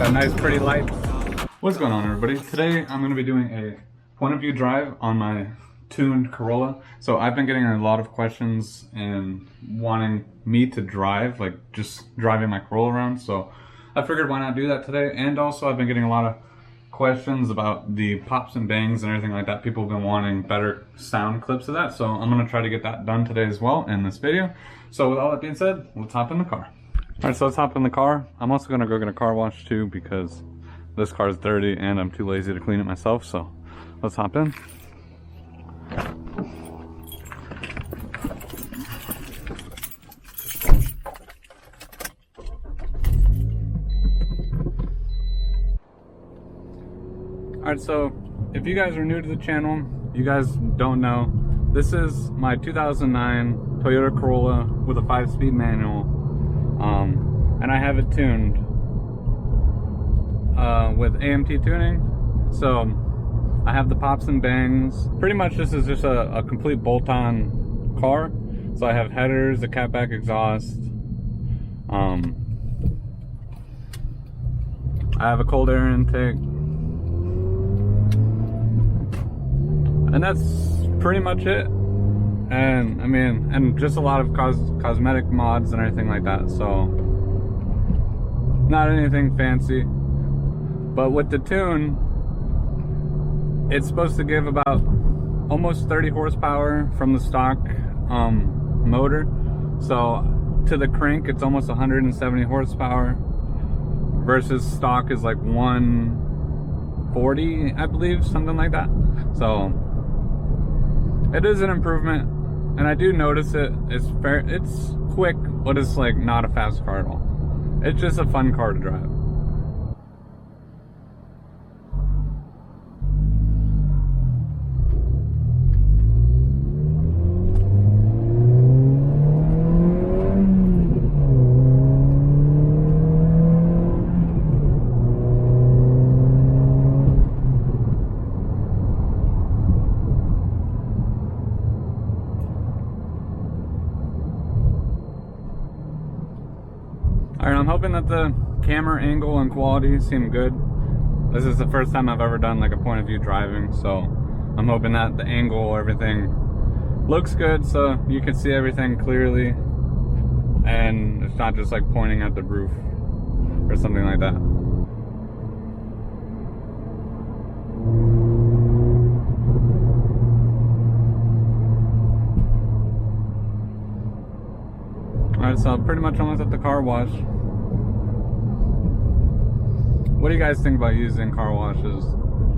Got nice pretty lights. What's going on, everybody? Today I'm going to be doing a point of view drive on my tuned Corolla. So I've been getting a lot of questions and wanting me to drive, like just driving my Corolla around. So I figured why not do that today. And also I've been getting a lot of questions about the pops and bangs and everything like that. People have been wanting better sound clips of that. So I'm going to try to get that done today as well in this video. So with all that being said, let's hop in the car. Alright, so let's hop in the car. I'm also going to go get a car wash too because this car is dirty and I'm too lazy to clean it myself. So let's hop in. Alright, so if you guys are new to the channel, you guys don't know, this is my 2009 Toyota Corolla with a 5-speed manual, and I have it tuned with AMT tuning. So I have the pops and bangs. Pretty much this is just a complete bolt-on car. So I have headers, a catback exhaust, I have a cold air intake, and that's pretty much it. And I mean, and just a lot of cosmetic mods and everything like that. So not anything fancy, but with the tune, it's supposed to give about almost 30 horsepower from the stock motor. So to the crank, it's almost 170 horsepower versus stock is like 140, I believe, something like that. So it is an improvement, and I do notice it. It's fair, it's quick, but it's like not a fast car at all. It's just a fun car to drive. Alright, I'm hoping that the camera angle and quality seem good. This is the first time I've ever done like a point of view driving, so I'm hoping that the angle, everything looks good so you can see everything clearly and it's not just like pointing at the roof or something like that. Alright, so pretty much almost at the car wash. What do you guys think about using car washes?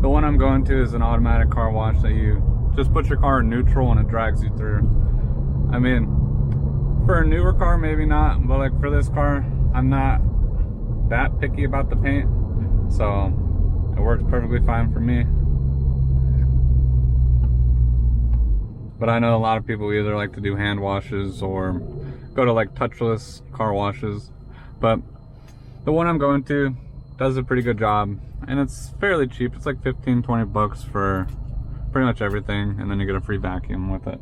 The one I'm going to is an automatic car wash that you just put your car in neutral and it drags you through. I mean, for a newer car, maybe not, but like for this car, I'm not that picky about the paint. So it works perfectly fine for me. But I know a lot of people either like to do hand washes or go to like touchless car washes, but the one I'm going to does a pretty good job, and it's fairly cheap. It's like 15-20 bucks for pretty much everything, and then you get a free vacuum with it.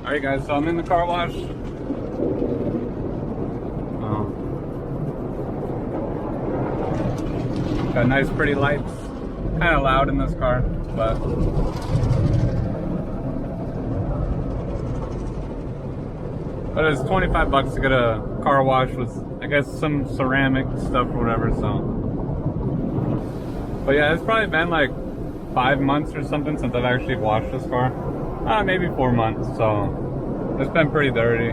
Alright guys, so I'm in the car wash. Got nice pretty lights. Kind of loud in this car, but it's 25 bucks to get a car wash with, I guess, some ceramic stuff or whatever, so. But yeah, it's probably been like 5 months or something since I've actually washed this car. Maybe 4 months, so it's been pretty dirty.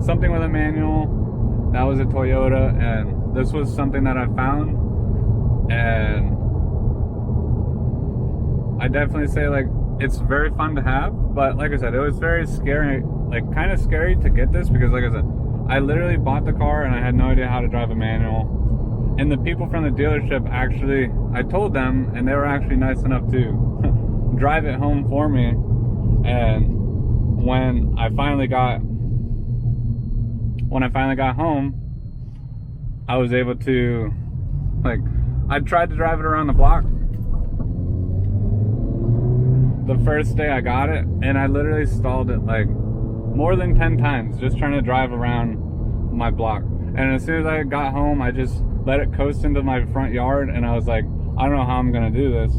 Something with a manual, that was a Toyota, and this was something that I found, and I definitely say like it's very fun to have, but like I said, it was very scary, like kind of scary to get this because like I said, I literally bought the car and I had no idea how to drive a manual. And the people from the dealership actually, I told them, and they were actually nice enough to drive it home for me. And when I finally got home, I was able to, like, I tried to drive it around the block the first day I got it, and I literally stalled it like more than 10 times just trying to drive around my block. And as soon as I got home, I just let it coast into my front yard, and I was like, I don't know how I'm gonna do this.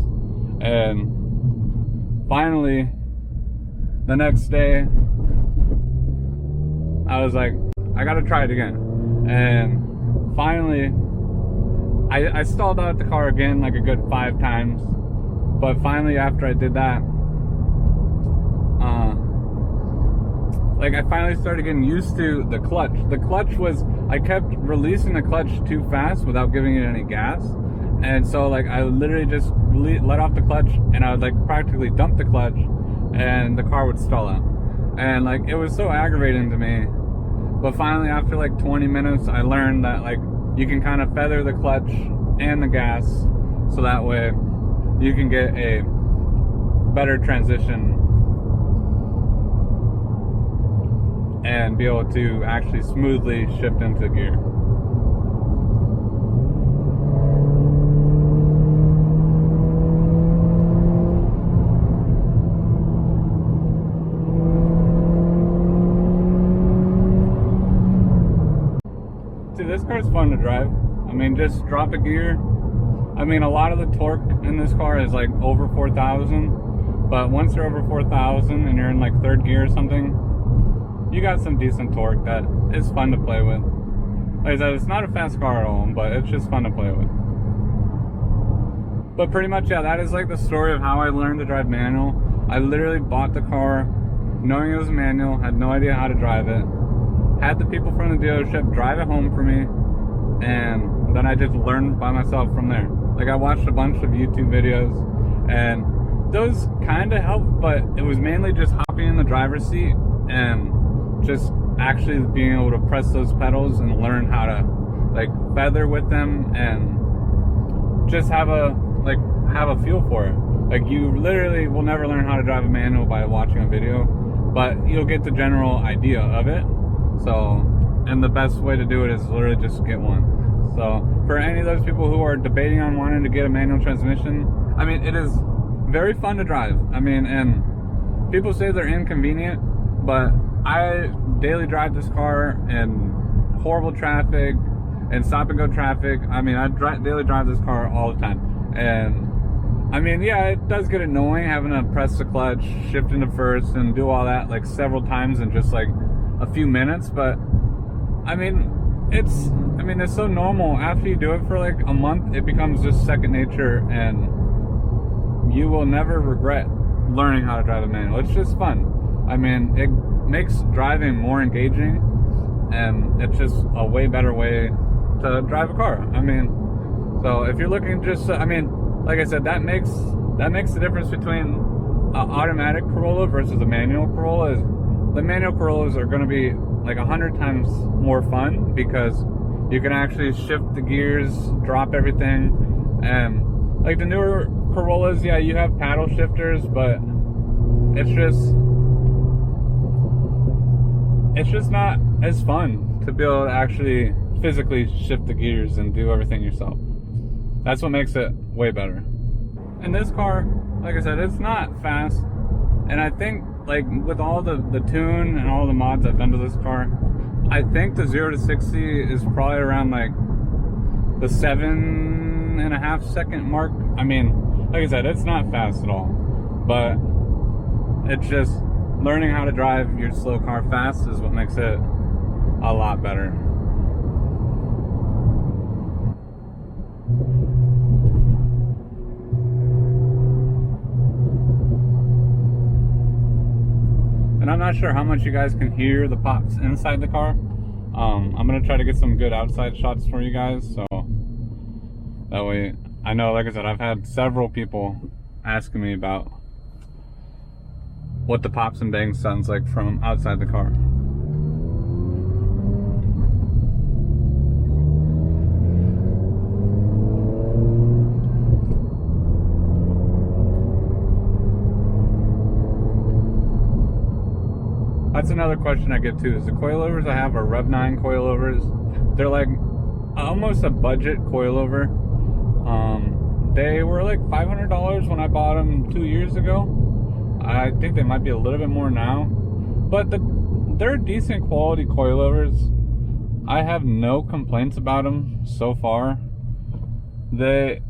And finally, the next day, I was like, I gotta try it again. And finally, I stalled out the car again like a good 5 times. But finally, after I did that, like, I finally started getting used to the clutch. The clutch was, I kept releasing the clutch too fast without giving it any gas. And so, like, I literally just let off the clutch, and I would, like, practically dump the clutch, and the car would stall out. And, like, it was so aggravating to me. But finally, after like 20 minutes, I learned that, like, you can kind of feather the clutch and the gas, so that way you can get a better transition and be able to actually smoothly shift into gear. See, this car's fun to drive. I mean, just drop a gear. I mean, a lot of the torque in this car is like over 4,000, but once you're over 4,000 and you're in like third gear or something, you got some decent torque that is fun to play with. Like I said, it's not a fast car at all, but it's just fun to play with. But pretty much, yeah, that is like the story of how I learned to drive manual. I literally bought the car knowing it was manual, had no idea how to drive it, had the people from the dealership drive it home for me, and then I just learned by myself from there. Like, I watched a bunch of YouTube videos, and those kind of helped, but it was mainly just hopping in the driver's seat and just actually being able to press those pedals and learn how to, like, feather with them and just have a feel for it. Like, you literally will never learn how to drive a manual by watching a video, but you'll get the general idea of it. So, and the best way to do it is literally just get one. So, for any of those people who are debating on wanting to get a manual transmission, I mean, it is very fun to drive. I mean, and people say they're inconvenient, but I daily drive this car in horrible traffic and stop and go traffic. I mean, I daily drive this car all the time. And I mean, yeah, it does get annoying having to press the clutch, shift into first, and do all that like several times in just like a few minutes. But I mean, it's so normal. After you do it for like a month, it becomes just second nature, and you will never regret learning how to drive a manual. It's just fun. I mean, it makes driving more engaging, and it's just a way better way to drive a car. I mean, so if you're looking just, I mean, like I said, that makes the difference between an automatic Corolla versus a manual Corolla. Is the manual Corollas are going to be like 100 times more fun because you can actually shift the gears, drop everything, and like the newer Corollas, yeah, you have paddle shifters, but it's just not as fun to be able to actually physically shift the gears and do everything yourself. That's what makes it way better. And this car, like I said, it's not fast, and I think, like, with all the tune and all the mods I've done to this car, I think the 0 to 60 is probably around like the 7.5 second mark. I mean, like I said, it's not fast at all, but it's just learning how to drive your slow car fast is what makes it a lot better. And I'm not sure how much you guys can hear the pops inside the car. I'm gonna try to get some good outside shots for you guys, so that way, I know, like I said, I've had several people asking me about what the pops and bangs sounds like from outside the car. that's another question I get too, is the coilovers I have are Rev 9 coilovers. They're like almost a budget coilover. They were like $500 when I bought them 2 years ago. I think they might be a little bit more now, but they're decent quality coilovers. I have no complaints about them so far. They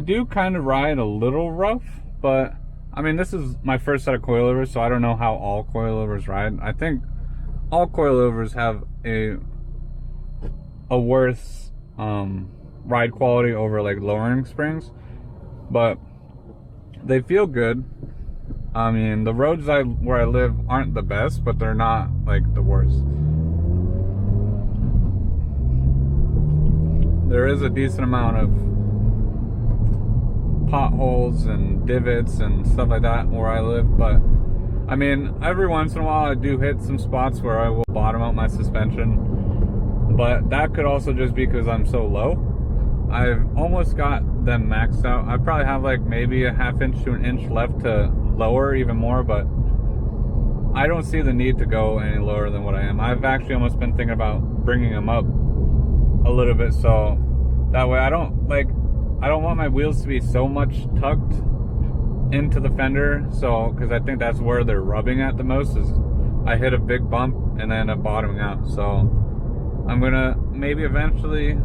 do kind of ride a little rough, but I mean, this is my first set of coilovers, so I don't know how all coilovers ride. I think all coilovers have a worse ride quality over like lowering springs, but they feel good. I mean, the roads where I live aren't the best, but they're not like the worst. There is a decent amount of potholes and divots and stuff like that where I live, but I mean, every once in a while I do hit some spots where I will bottom out my suspension, but that could also just be because I'm so low. I've almost got them maxed out. I probably have like maybe a ½ inch to an inch left to lower even more, but I don't see the need to go any lower than what I am. I've actually almost been thinking about bringing them up a little bit, so that way I don't want my wheels to be so much tucked into the fender, so because I think that's where they're rubbing at the most, is I hit a big bump and then end up bottoming out. So I'm gonna maybe eventually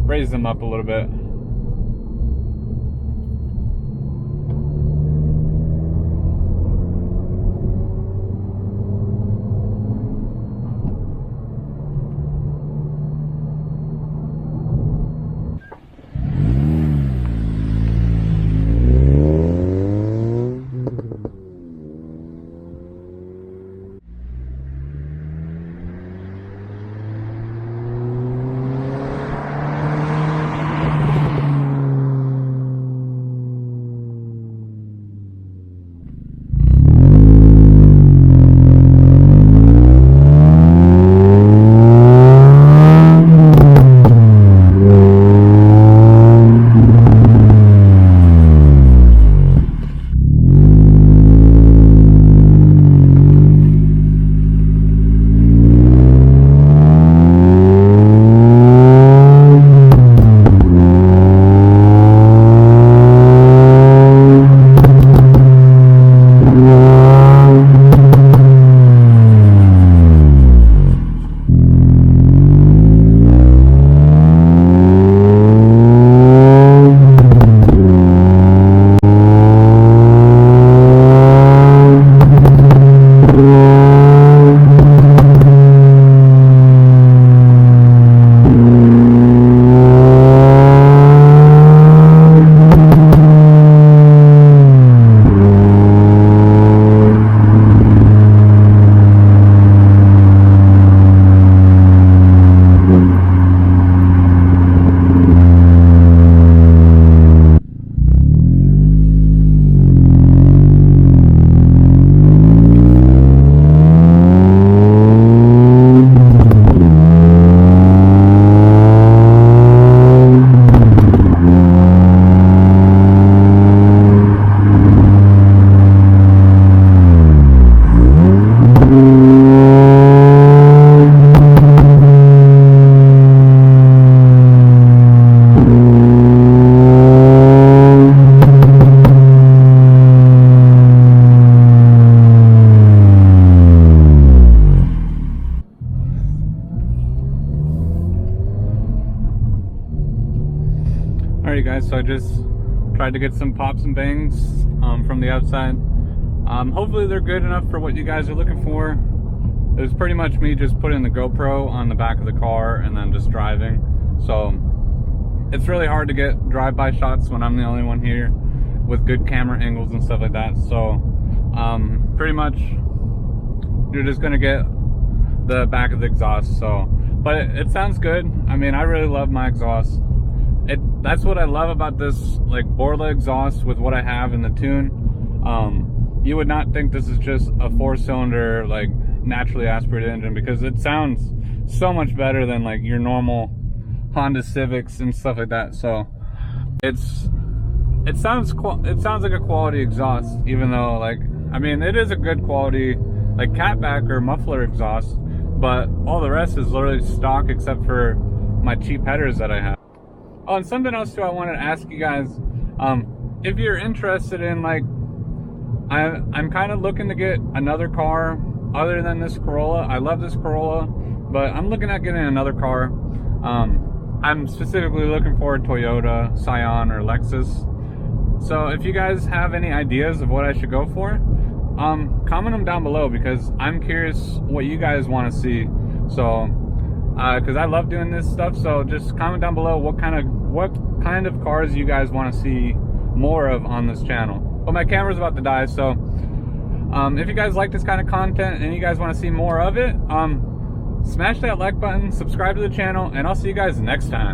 raise them up a little bit. Alright guys, so I just tried to get some pops and bangs from the outside. Hopefully they're good enough for what you guys are looking for. It was pretty much me just putting the GoPro on the back of the car and then just driving. So it's really hard to get drive-by shots when I'm the only one here with good camera angles and stuff like that. So pretty much you're just gonna get the back of the exhaust. So, but it sounds good. I mean, I really love my exhaust. That's what I love about this like Corolla exhaust with what I have in the tune. You would not think this is just a 4-cylinder like naturally aspirated engine, because it sounds so much better than like your normal Honda Civics and stuff like that. So it's it sounds like a quality exhaust, even though, like, I mean, it is a good quality, like, catback or muffler exhaust, but all the rest is literally stock except for my cheap headers that I have. Oh, and something else too I wanted to ask you guys, if you're interested in, like, I'm kind of looking to get another car other than this Corolla. I love this Corolla, but I'm looking at getting another car. I'm specifically looking for a Toyota, Scion, or Lexus. So if you guys have any ideas of what I should go for, comment them down below, because I'm curious what you guys want to see. So, because I love doing this stuff, so just comment down below what kind of cars you guys want to see more of on this channel. But my camera's about to die, so if you guys like this kind of content and you guys want to see more of it, smash that like button, subscribe to the channel, and I'll see you guys next time.